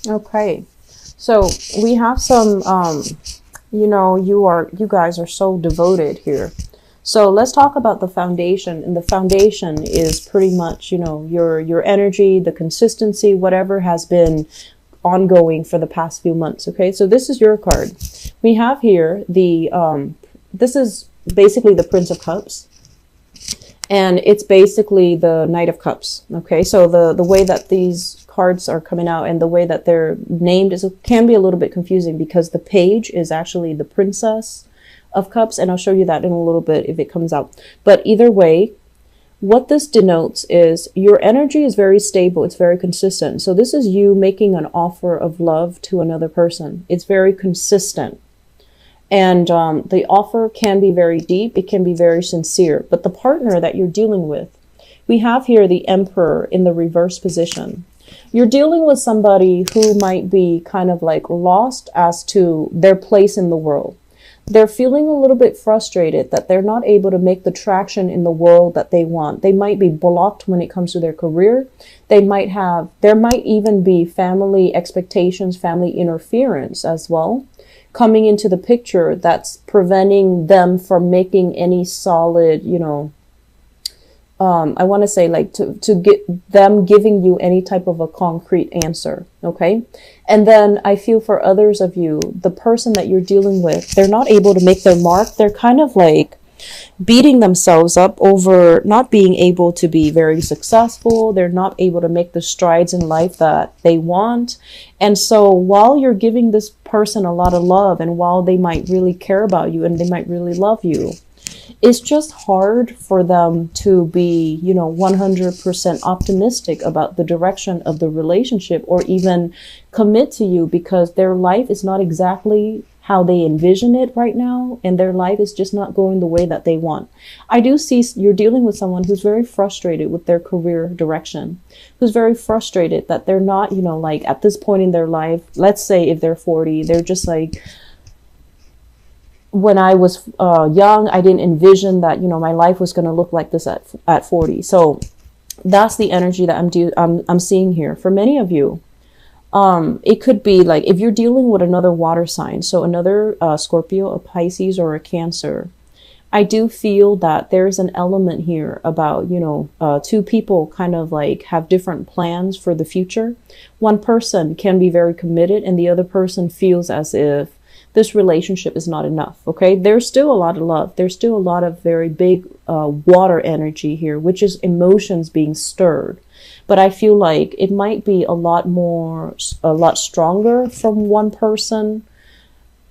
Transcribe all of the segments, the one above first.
Okay. So we have some, you guys are so devoted here. So let's talk about the foundation. And the foundation is pretty much, your energy, the consistency, whatever has been ongoing for the past few months. Okay. So this is your card. We have here this is basically the Prince of Cups. And it's basically the Knight of Cups. Okay. So the way that these cards are coming out and the way that they're named can be a little bit confusing because the page is actually the Princess of Cups, and I'll show you that in a little bit if it comes out. But either way, what this denotes is your energy is very stable. It's very consistent. So this is you making an offer of love to another person. It's very consistent. And the offer can be very deep. It can be very sincere. But the partner that you're dealing with, we have here the Emperor in the reverse position. You're dealing with somebody who might be kind of like lost as to their place in the world. They're feeling a little bit frustrated that they're not able to make the traction in the world that they want. They might be blocked when it comes to their career. There might even be family expectations, family interference as well, coming into the picture that's preventing them from making any solid, I want to say like to get them giving you any type of a concrete answer. Okay. And then I feel for others of you, the person that you're dealing with, they're not able to make their mark. They're kind of like beating themselves up over not being able to be very successful. They're not able to make the strides in life that they want. And so while you're giving this person a lot of love, and while they might really care about you and they might really love you, it's just hard for them to be, 100% optimistic about the direction of the relationship or even commit to you because their life is not exactly how they envision it right now. And their life is just not going the way that they want. I do see you're dealing with someone who's very frustrated with their career direction, who's very frustrated that they're not, like at this point in their life, let's say if they're 40, they're just like, when I was young, I didn't envision that, my life was going to look like this at 40. So that's the energy that I'm seeing here. For many of you, it could be like if you're dealing with another water sign, so another Scorpio, a Pisces, or a Cancer, I do feel that there's an element here about, two people kind of like have different plans for the future. One person can be very committed and the other person feels as if this relationship is not enough. Okay. There's still a lot of love. There's still a lot of very big water energy here, which is emotions being stirred. But I feel like it might be a lot stronger from one person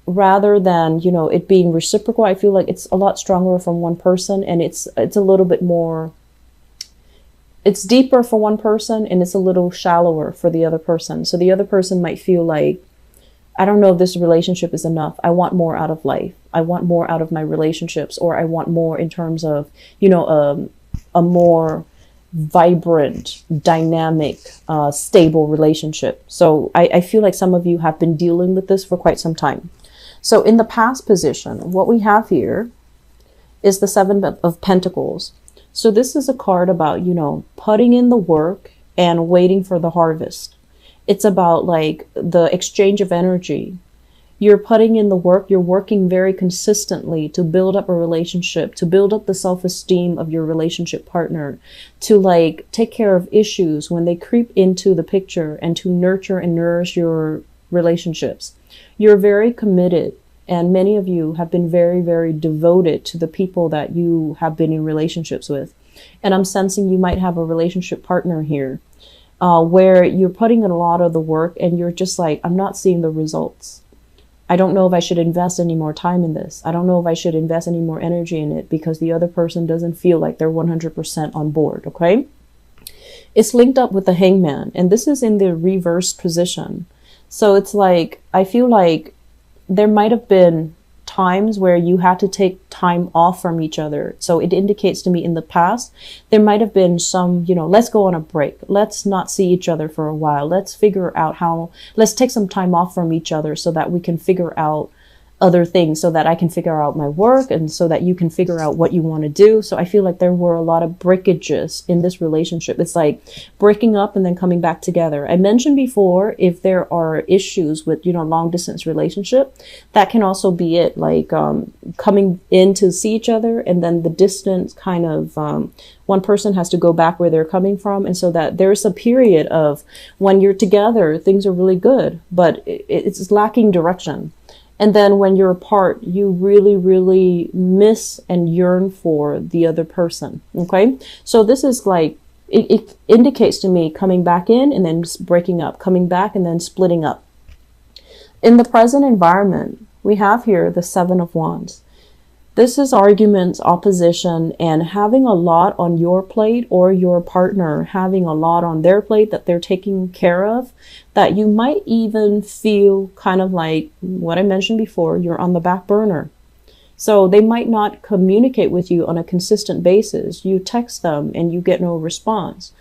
rather than, it being reciprocal. I feel like it's a lot stronger from one person and it's a little bit more, it's deeper for one person and it's a little shallower for the other person. So the other person might feel like, I don't know if this relationship is enough. I want more out of life. I want more out of my relationships, or I want more in terms of, a more vibrant, dynamic, stable relationship. So I feel like some of you have been dealing with this for quite some time. So in the past position, what we have here is the Seven of Pentacles. So this is a card about, putting in the work and waiting for the harvest. It's about like the exchange of energy. You're putting in the work. You're working very consistently to build up a relationship, to build up the self-esteem of your relationship partner, to like take care of issues when they creep into the picture and to nurture and nourish your relationships. You're very committed. And many of you have been very, very devoted to the people that you have been in relationships with. And I'm sensing you might have a relationship partner here. Where you're putting in a lot of the work and you're just like, I'm not seeing the results. I don't know if I should invest any more time in this. I don't know if I should invest any more energy in it because the other person doesn't feel like they're 100% on board. Okay. It's linked up with the Hangman, and this is in the reverse position. So it's like, I feel like there might have been times where you had to take time off from each other. So it indicates to me in the past, there might have been some, let's go on a break. Let's not see each other for a while. Let's figure out let's take some time off from each other so that we can figure out other things so that I can figure out my work and so that you can figure out what you want to do. So I feel like there were a lot of breakages in this relationship. It's like breaking up and then coming back together. I mentioned before, if there are issues with, long distance relationship, that can also be it, like coming in to see each other and then the distance kind of, one person has to go back where they're coming from. And so that there's a period of when you're together, things are really good, but it's lacking direction. And then when you're apart, you really, really miss and yearn for the other person. Okay. So this is like, it indicates to me coming back in and then breaking up, coming back and then splitting up. In the present environment, we have here the Seven of Wands. This is arguments, opposition, and having a lot on your plate, or your partner having a lot on their plate that they're taking care of, that you might even feel kind of like what I mentioned before, you're on the back burner. So they might not communicate with you on a consistent basis. You text them and you get no response.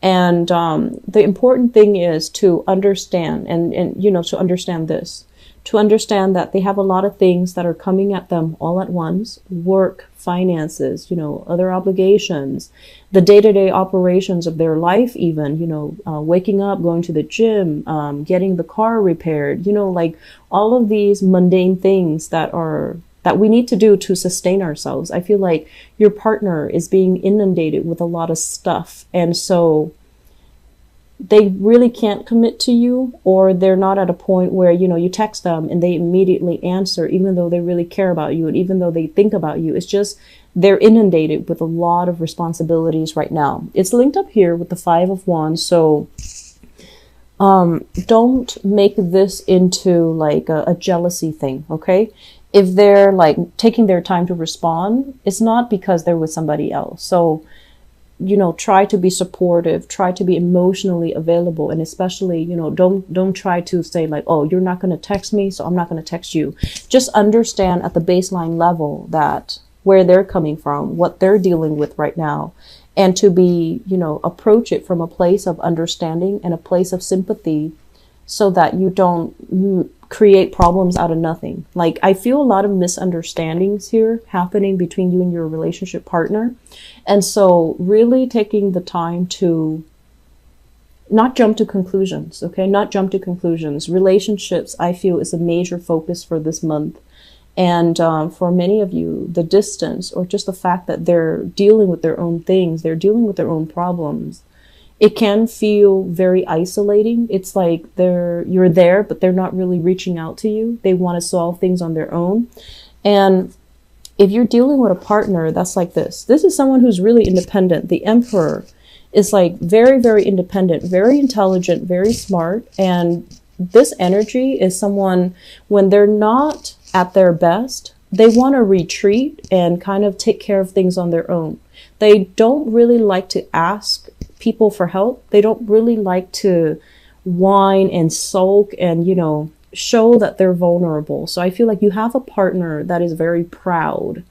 And the important thing is to understand to understand this. To understand that they have a lot of things that are coming at them all at once: work, finances, other obligations, the day-to-day operations of their life, even, waking up, going to the gym, getting the car repaired, like all of these mundane things that we need to do to sustain ourselves. I feel like your partner is being inundated with a lot of stuff. And so they really can't commit to you, or they're not at a point where, you text them and they immediately answer, even though they really care about you and even though they think about you. It's just they're inundated with a lot of responsibilities right now. It's linked up here with the Five of Wands. So don't make this into like a jealousy thing, okay? If they're like taking their time to respond, it's not because they're with somebody else. So try to be supportive, try to be emotionally available. And especially, don't try to say like, oh, you're not going to text me, so I'm not going to text you. Just understand at the baseline level that where they're coming from, what they're dealing with right now, and to be, approach it from a place of understanding and a place of sympathy, so that you don't create problems out of nothing. Like, I feel a lot of misunderstandings here happening between you and your relationship partner. And so really taking the time to not jump to conclusions, okay? Not jump to conclusions. Relationships, I feel, is a major focus for this month. And for many of you, the distance, or just the fact that they're dealing with their own things, they're dealing with their own problems, it can feel very isolating. It's like you're there, but they're not really reaching out to you. They want to solve things on their own. And if you're dealing with a partner that's like this is someone who's really independent. The Emperor is like very, very independent, very intelligent, very smart. And this energy is someone, when they're not at their best, they want to retreat and kind of take care of things on their own. They don't really like to ask people for help. They don't really like to whine and sulk and, show that they're vulnerable. So I feel like you have a partner that is very proud,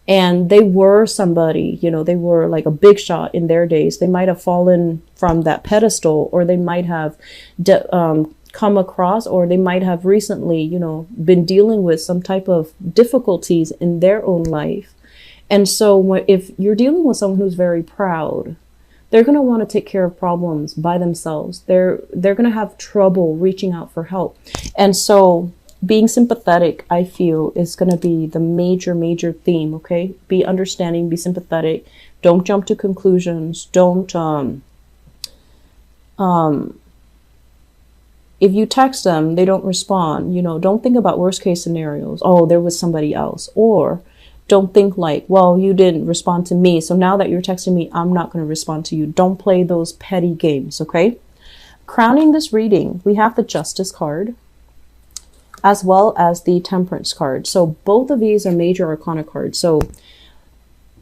and they were somebody, they were like a big shot in their days. They might have fallen from that pedestal, or they might have come across, or they might have recently, been dealing with some type of difficulties in their own life. And so if you're dealing with someone who's very proud, they're going to want to take care of problems by themselves. They're going to have trouble reaching out for help. And so being sympathetic, I feel, is going to be the major, major theme, okay? Be understanding, be sympathetic. Don't jump to conclusions. Don't, if you text them, they don't respond, don't think about worst case scenarios. Oh, there was somebody else. Or don't think like, well, you didn't respond to me, so now that you're texting me, I'm not going to respond to you. Don't play those petty games, okay? Crowning this reading, we have the Justice card as well as the Temperance card. So both of these are major arcana cards. So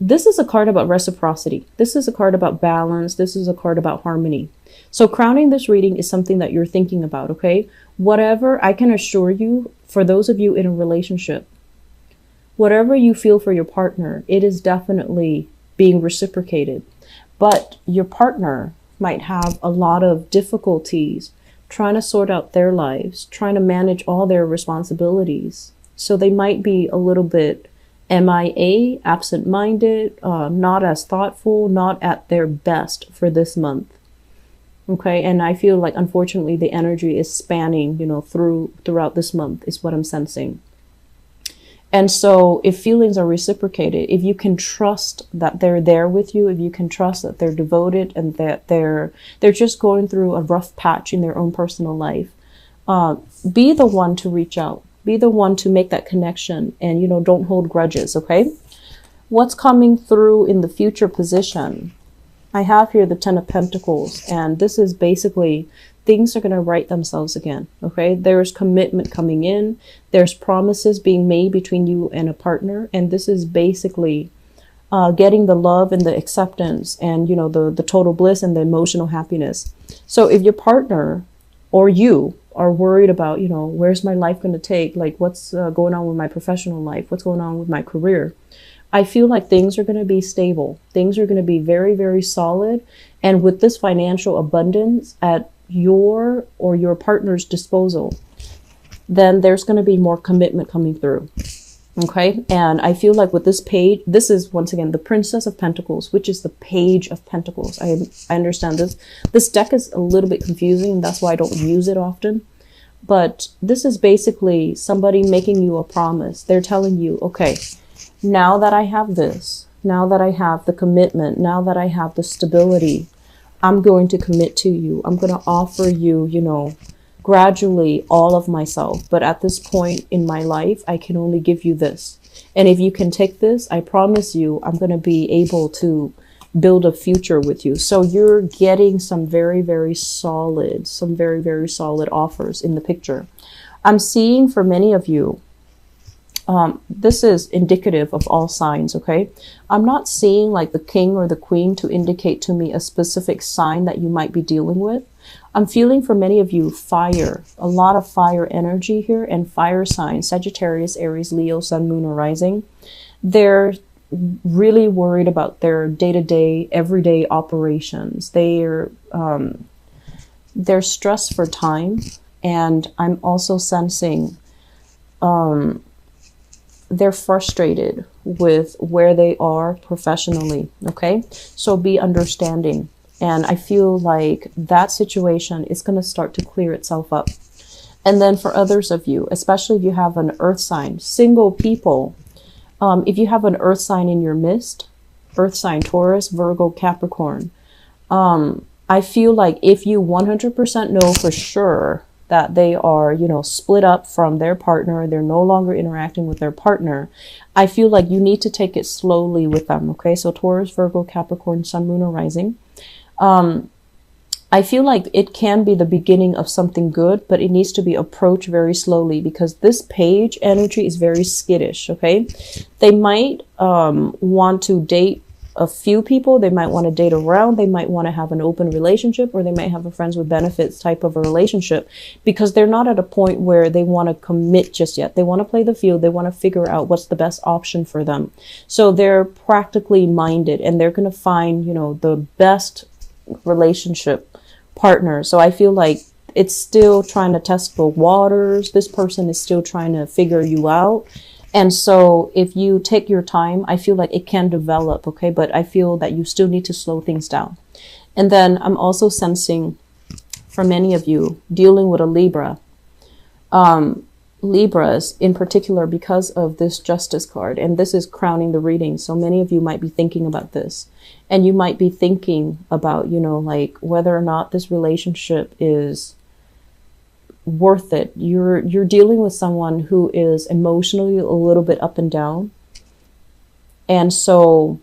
this is a card about reciprocity. This is a card about balance. This is a card about harmony. So crowning this reading is something that you're thinking about, okay? Whatever, I can assure you, for those of you in a relationship, whatever you feel for your partner, it is definitely being reciprocated. But your partner might have a lot of difficulties trying to sort out their lives, trying to manage all their responsibilities. So they might be a little bit MIA, absent-minded, not as thoughtful, not at their best for this month. Okay, and I feel like, unfortunately, the energy is spanning, throughout this month is what I'm sensing. And so if feelings are reciprocated, if you can trust that they're there with you, if you can trust that they're devoted and that they're just going through a rough patch in their own personal life, be the one to reach out. Be the one to make that connection, and, don't hold grudges, okay? What's coming through in the future position? I have here the Ten of Pentacles, and this is basically things are going to right themselves again, okay? There's commitment coming in. There's promises being made between you and a partner, and this is basically getting the love and the acceptance and, the total bliss and the emotional happiness. So if your partner or you are worried about, where's my life going to take? Like, what's going on with my professional life? What's going on with my career? I feel like things are going to be stable. Things are going to be very, very solid. And with this financial abundance at your or your partner's disposal, then there's going to be more commitment coming through. Okay. And I feel like with this page, this is once again the Princess of Pentacles, which is the Page of Pentacles. I understand this. This deck is a little bit confusing, and that's why I don't use it often. But this is basically somebody making you a promise. They're telling you, okay, now that I have this, now that I have the commitment, now that I have the stability, I'm going to commit to you. I'm going to offer you, gradually all of myself. But at this point in my life, I can only give you this. And if you can take this, I promise you, I'm going to be able to build a future with you. So you're getting some very, very solid, offers in the picture. I'm seeing for many of you, this is indicative of all signs, okay? I'm not seeing like the king or the queen to indicate to me a specific sign that you might be dealing with. I'm feeling for many of you fire, a lot of fire energy here, and fire signs, Sagittarius, Aries, Leo, Sun, Moon, or Rising. They're really worried about their day-to-day, everyday operations. They're stressed for time, and I'm also sensing they're frustrated with where they are professionally, okay? So be understanding. And I feel like that situation is going to start to clear itself up. And then for others of you, especially if you have an earth sign, single people, if you have an earth sign in your midst, earth sign, Taurus, Virgo, Capricorn, I feel like if you 100% know for sure that they are, split up from their partner, they're no longer interacting with their partner, I feel like you need to take it slowly with them, okay? So Taurus, Virgo, Capricorn, Sun, Moon, or Rising. I feel like it can be the beginning of something good, but it needs to be approached very slowly because this page energy is very skittish, okay? They might want to date a few people. They might want to date around. They might want to have an open relationship, or they might have a friends with benefits type of a relationship because they're not at a point where they want to commit just yet. They want to play the field. They want to figure out what's the best option for them. So they're practically minded, and they're going to find, the best relationship partner. So I feel like it's still trying to test the waters. This person is still trying to figure you out. And so if you take your time, I feel like it can develop, okay? But I feel that you still need to slow things down. And then I'm also sensing for many of you dealing with a Libra. Libras in particular, because of this Justice card, and this is crowning the reading. So many of you might be thinking about this, and you might be thinking about, like whether or not this relationship is worth it. You're dealing with someone who is emotionally a little bit up and down. And so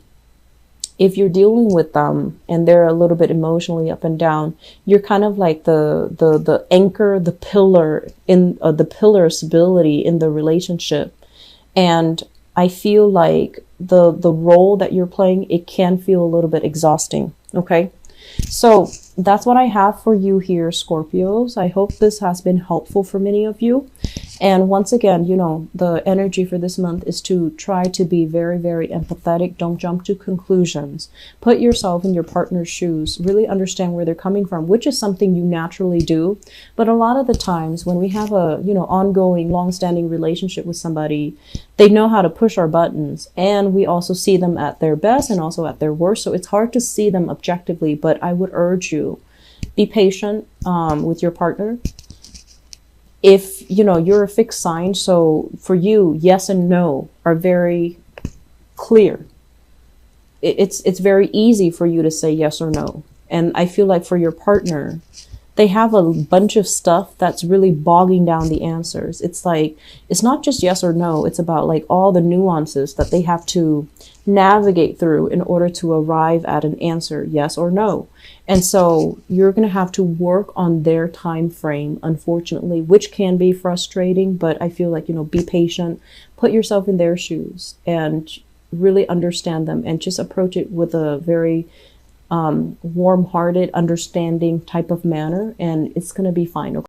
if you're dealing with them and they're a little bit emotionally up and down, you're kind of like the anchor, the pillar in the pillar of stability in the relationship. And I feel like the role that you're playing, it can feel a little bit exhausting. Okay. So that's what I have for you here, Scorpios. I hope this has been helpful for many of you. And once again, you know, the energy for this month is to try to be very, very empathetic. Don't jump to conclusions. Put yourself in your partner's shoes. Really understand where they're coming from, which is something you naturally do. But a lot of the times when we have a, you know, ongoing, long-standing relationship with somebody, they know how to push our buttons. And we also see them at their best and also at their worst. So it's hard to see them objectively. But I would urge you, be patient with your partner. If, you know, you're a fixed sign, so for you, yes and no are very clear. It's very easy for you to say yes or no. And I feel like for your partner, they have a bunch of stuff that's really bogging down the answers. It's like, it's not just yes or no. It's about like all the nuances that they have to navigate through in order to arrive at an answer, yes or no. And so you're going to have to work on their time frame, unfortunately, which can be frustrating. But I feel like, you know, be patient, put yourself in their shoes and really understand them, and just approach it with a very warm-hearted, understanding type of manner, and it's going to be fine. Okay?